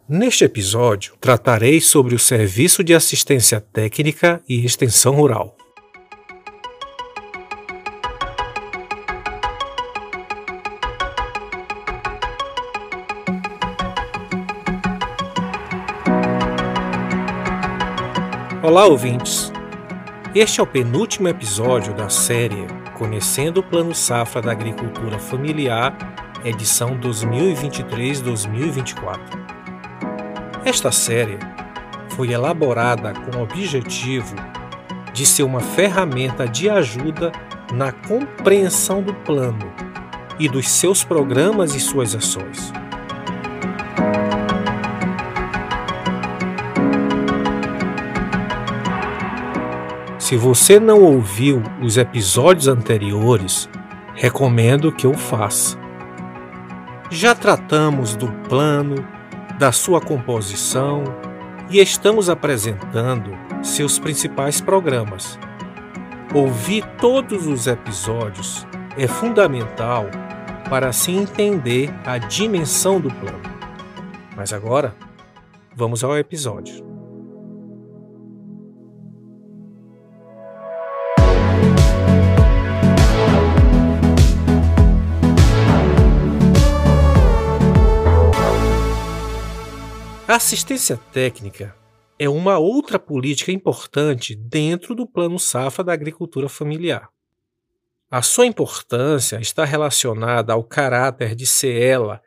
Neste episódio, tratarei sobre o Serviço de Assistência Técnica e Extensão Rural. Olá, ouvintes! Este é o penúltimo episódio da série Conhecendo o Plano Safra da Agricultura Familiar, edição 2023-2024. Esta série foi elaborada com o objetivo de ser uma ferramenta de ajuda na compreensão do plano e dos seus programas e suas ações. Se você não ouviu os episódios anteriores, recomendo que o faça. Já tratamos do plano, da sua composição e estamos apresentando seus principais programas. Ouvir todos os episódios é fundamental para se entender a dimensão do plano. Mas agora, vamos ao episódio. A assistência técnica é uma outra política importante dentro do Plano Safra da Agricultura Familiar. A sua importância está relacionada ao caráter de ser ela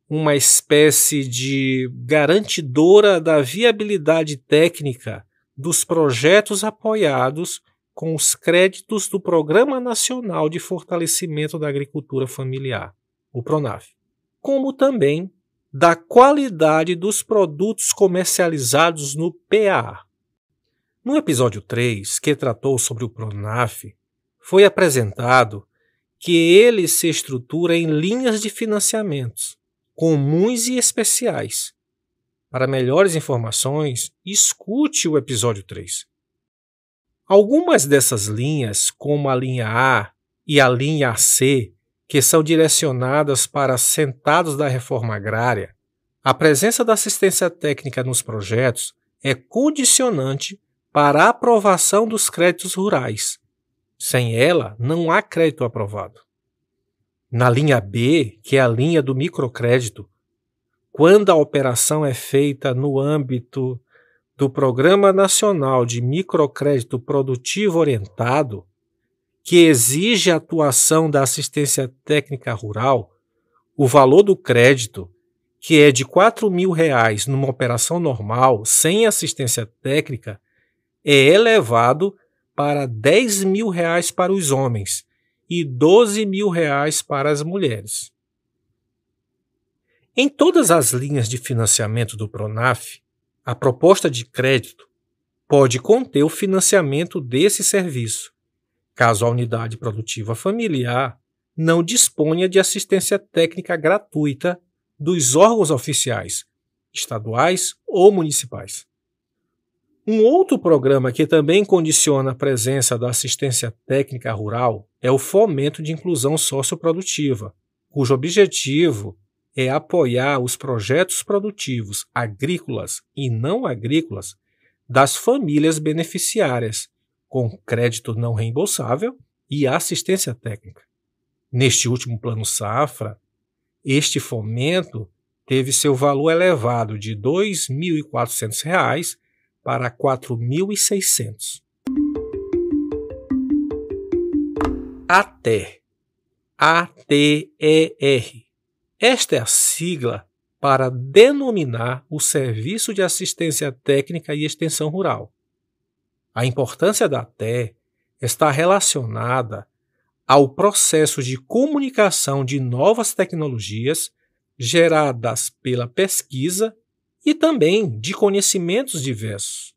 uma espécie de garantidora da viabilidade técnica dos projetos apoiados com os créditos do Programa Nacional de Fortalecimento da Agricultura Familiar, o PRONAF, como também da qualidade dos produtos comercializados no PAA. No episódio 3, que tratou sobre o PRONAF, foi apresentado que ele se estrutura em linhas de financiamentos, comuns e especiais. Para melhores informações, escute o episódio 3. Algumas dessas linhas, como a linha A e a linha AC, que são direcionadas para assentados da reforma agrária, a presença da assistência técnica nos projetos é condicionante para a aprovação dos créditos rurais. Sem ela, não há crédito aprovado. Na linha B, que é a linha do microcrédito, quando a operação é feita no âmbito do Programa Nacional de Microcrédito Produtivo Orientado, que exige a atuação da assistência técnica rural, o valor do crédito, que é de R$ 4.000 numa operação normal, sem assistência técnica, é elevado para R$ 10.000 para os homens e R$ 12.000 para as mulheres. Em todas as linhas de financiamento do PRONAF, a proposta de crédito pode conter o financiamento desse serviço, caso a unidade produtiva familiar não disponha de assistência técnica gratuita dos órgãos oficiais, estaduais ou municipais. Um outro programa que também condiciona a presença da assistência técnica rural é o Fomento de Inclusão Socioprodutiva, cujo objetivo é apoiar os projetos produtivos agrícolas e não agrícolas das famílias beneficiárias, com crédito não reembolsável e assistência técnica. Neste último Plano Safra, este fomento teve seu valor elevado de R$ 2.400 para R$ 4.600. ATER. ATER. Esta é a sigla para denominar o Serviço de Assistência Técnica e Extensão Rural. A importância da ATER está relacionada ao processo de comunicação de novas tecnologias geradas pela pesquisa e também de conhecimentos diversos,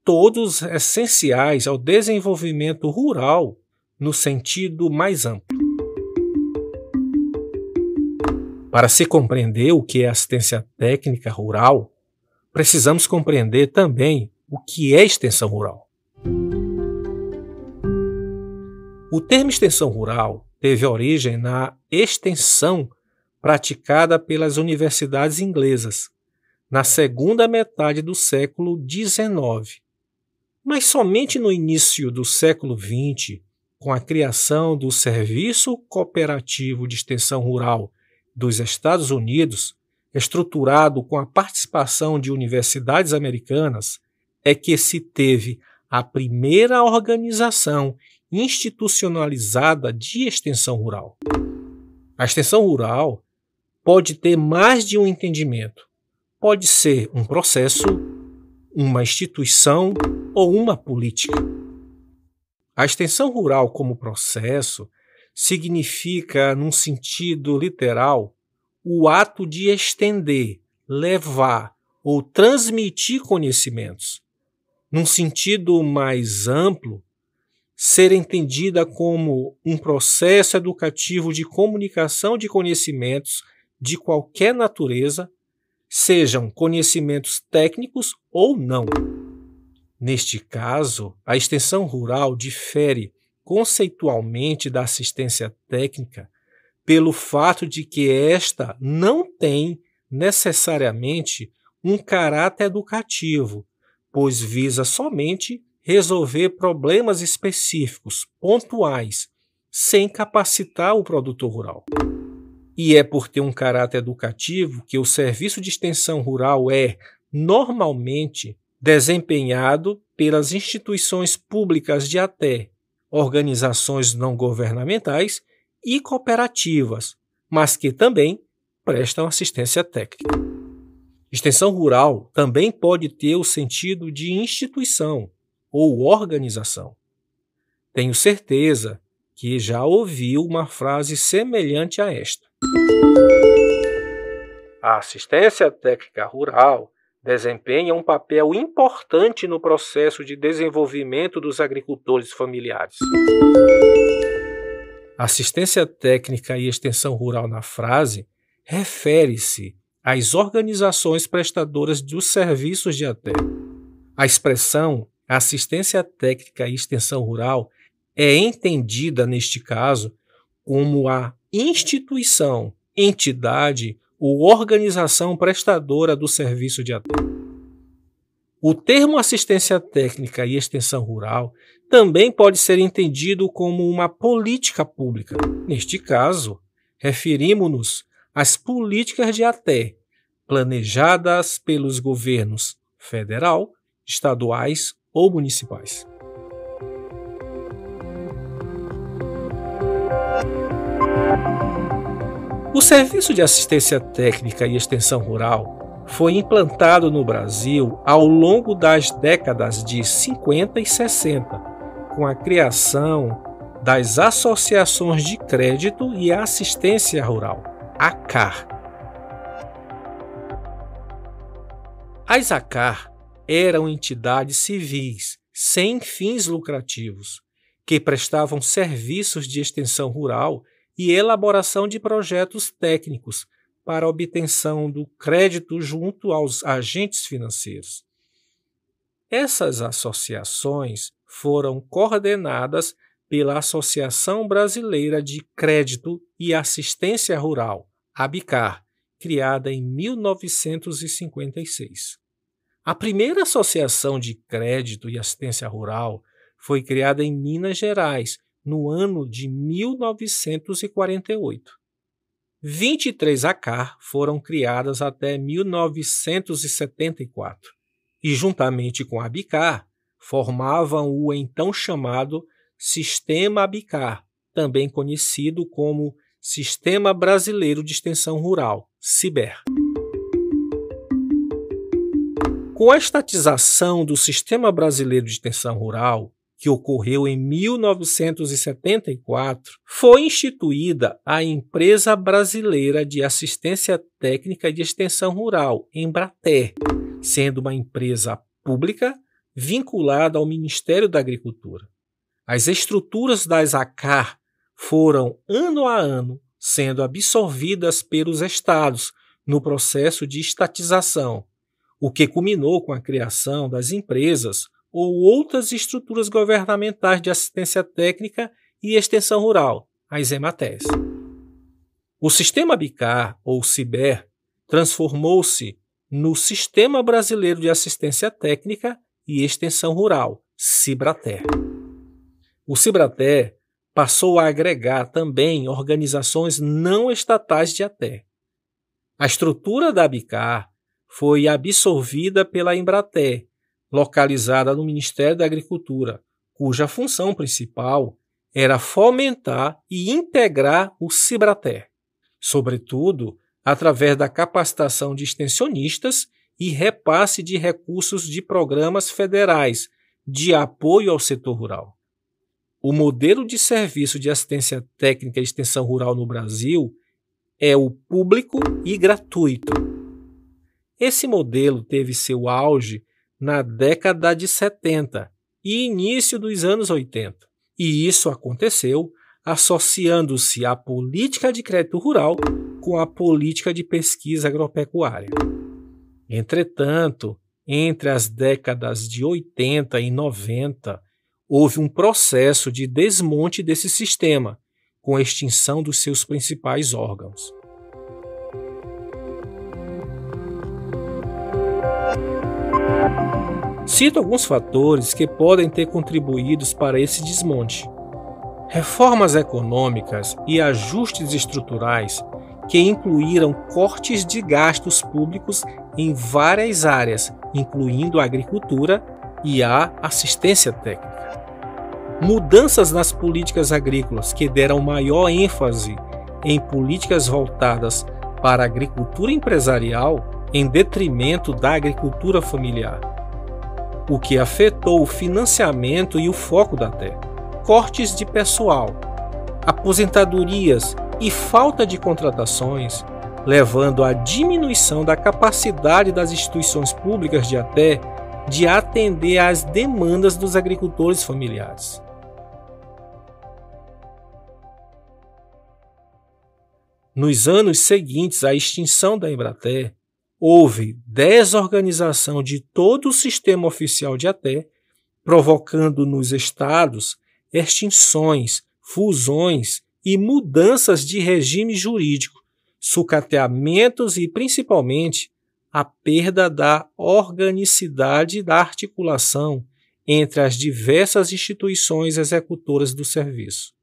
todos essenciais ao desenvolvimento rural no sentido mais amplo. Para se compreender o que é assistência técnica rural, precisamos compreender também o que é extensão rural. O termo extensão rural teve origem na extensão praticada pelas universidades inglesas, na segunda metade do século XIX. Mas somente no início do século XX, com a criação do Serviço Cooperativo de Extensão Rural dos Estados Unidos, estruturado com a participação de universidades americanas, é que se teve a primeira organização institucionalizada de extensão rural. A extensão rural pode ter mais de um entendimento. Pode ser um processo, uma instituição ou uma política. A extensão rural como processo significa, num sentido literal, o ato de estender, levar ou transmitir conhecimentos. Num sentido mais amplo, ser entendida como um processo educativo de comunicação de conhecimentos de qualquer natureza, sejam conhecimentos técnicos ou não. Neste caso, a extensão rural difere conceitualmente da assistência técnica pelo fato de que esta não tem necessariamente um caráter educativo, pois visa somente resolver problemas específicos, pontuais, sem capacitar o produtor rural. E é por ter um caráter educativo que o serviço de extensão rural é, normalmente, desempenhado pelas instituições públicas de até, organizações não governamentais e cooperativas, mas que também prestam assistência técnica. Extensão rural também pode ter o sentido de instituição ou organização. Tenho certeza que já ouviu uma frase semelhante a esta. A assistência técnica rural desempenha um papel importante no processo de desenvolvimento dos agricultores familiares. Assistência técnica e extensão rural na frase refere-se às organizações prestadoras dos serviços de até. A expressão assistência técnica e extensão rural é entendida, neste caso, como a instituição, entidade ou organização prestadora do serviço de até. O termo assistência técnica e extensão rural também pode ser entendido como uma política pública. Neste caso, referimos-nos às políticas de até, planejadas pelos governos federal, estaduais ou municipais. O Serviço de Assistência Técnica e Extensão Rural foi implantado no Brasil ao longo das décadas de 50 e 60, com a criação das Associações de Crédito e Assistência Rural, ACAR. As ACAR eram entidades civis, sem fins lucrativos, que prestavam serviços de extensão rural e elaboração de projetos técnicos para a obtenção do crédito junto aos agentes financeiros. Essas associações foram coordenadas pela Associação Brasileira de Crédito e Assistência Rural, ABCAR, criada em 1956. A primeira associação de crédito e assistência rural foi criada em Minas Gerais, no ano de 1948. 23 ACAR foram criadas até 1974 e, juntamente com a ABCAR, formavam o então chamado Sistema ABCAR, também conhecido como Sistema Brasileiro de Extensão Rural, SIBER. Com a estatização do Sistema Brasileiro de Extensão Rural, que ocorreu em 1974, foi instituída a Empresa Brasileira de Assistência Técnica de Extensão Rural, Embrater, sendo uma empresa pública vinculada ao Ministério da Agricultura. As estruturas das ACAR foram, ano a ano, sendo absorvidas pelos estados no processo de estatização, o que culminou com a criação das empresas ou outras estruturas governamentais de assistência técnica e extensão rural, as EMATES. O sistema ABCAR, ou SIBER, transformou-se no Sistema Brasileiro de Assistência Técnica e Extensão Rural, Cibrater. O Cibrater passou a agregar também organizações não estatais de ATE. A estrutura da ABICAR foi absorvida pela Embrater, localizada no Ministério da Agricultura, cuja função principal era fomentar e integrar o Cibrater, sobretudo através da capacitação de extensionistas e repasse de recursos de programas federais de apoio ao setor rural. O modelo de serviço de assistência técnica e extensão rural no Brasil é o público e gratuito. Esse modelo teve seu auge na década de 70 e início dos anos 80, e isso aconteceu associando-se a política de crédito rural com a política de pesquisa agropecuária. Entretanto, entre as décadas de 80 e 90, houve um processo de desmonte desse sistema, com a extinção dos seus principais órgãos. Cito alguns fatores que podem ter contribuído para esse desmonte. Reformas econômicas e ajustes estruturais que incluíram cortes de gastos públicos em várias áreas, incluindo a agricultura e a assistência técnica. Mudanças nas políticas agrícolas que deram maior ênfase em políticas voltadas para a agricultura empresarial em detrimento da agricultura familiar, o que afetou o financiamento e o foco da terra. Cortes de pessoal, aposentadorias e falta de contratações, levando à diminuição da capacidade das instituições públicas de ATE de atender às demandas dos agricultores familiares. Nos anos seguintes à extinção da Embrater, houve desorganização de todo o sistema oficial de ATE, provocando nos estados extinções, fusões e mudanças de regime jurídico, sucateamentos e, principalmente, a perda da organicidade da articulação entre as diversas instituições executoras do serviço.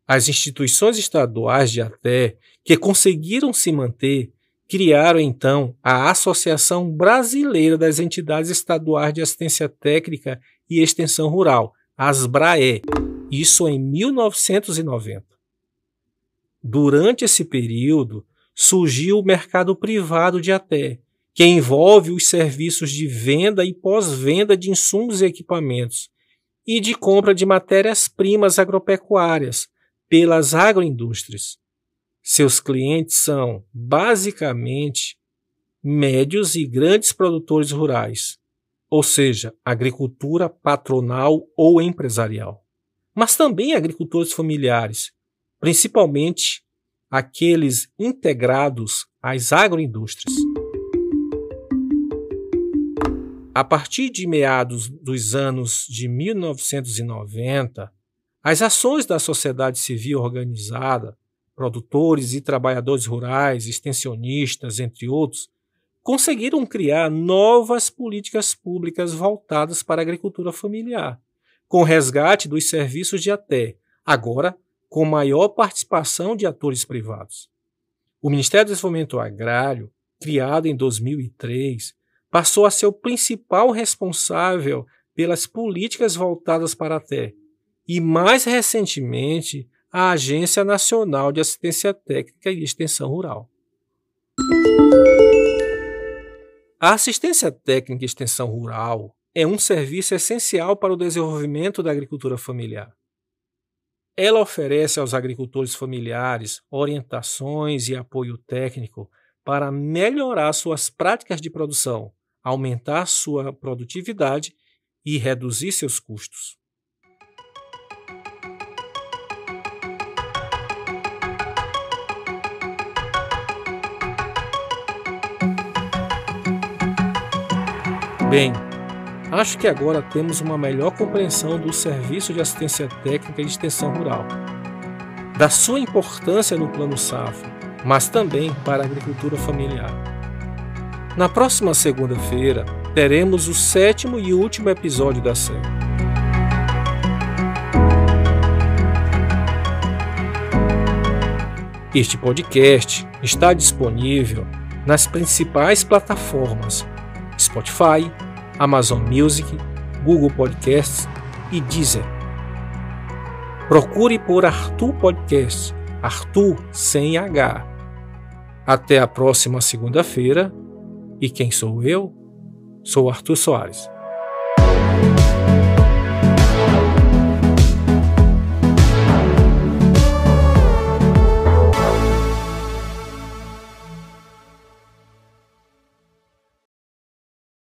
As instituições estaduais de ATE, que conseguiram se manter, criaram então a Associação Brasileira das Entidades Estaduais de Assistência Técnica e Extensão Rural, ASBRAE, isso em 1990. Durante esse período, surgiu o mercado privado de ATE, que envolve os serviços de venda e pós-venda de insumos e equipamentos e de compra de matérias-primas agropecuárias pelas agroindústrias. Seus clientes são, basicamente, médios e grandes produtores rurais, ou seja, agricultura patronal ou empresarial, mas também agricultores familiares, principalmente aqueles integrados às agroindústrias. A partir de meados dos anos de 1990, as ações da sociedade civil organizada, produtores e trabalhadores rurais, extensionistas, entre outros, conseguiram criar novas políticas públicas voltadas para a agricultura familiar, com o resgate dos serviços de ATE, agora com maior participação de atores privados. O Ministério do Desenvolvimento Agrário, criado em 2003, passou a ser o principal responsável pelas políticas voltadas para a ATE e, mais recentemente, a Agência Nacional de Assistência Técnica e Extensão Rural. A assistência técnica e extensão rural é um serviço essencial para o desenvolvimento da agricultura familiar. Ela oferece aos agricultores familiares orientações e apoio técnico para melhorar suas práticas de produção, aumentar sua produtividade e reduzir seus custos. Bem, acho que agora temos uma melhor compreensão do serviço de assistência técnica e extensão rural, da sua importância no Plano Safra, mas também para a agricultura familiar. Na próxima segunda-feira, teremos o 7º e último episódio da série. Este podcast está disponível nas principais plataformas Spotify, Amazon Music, Google Podcasts e Deezer. Procure por Arthur Podcast, Arthur sem H. Até a próxima segunda-feira. E quem sou eu? Sou Arthur Soares.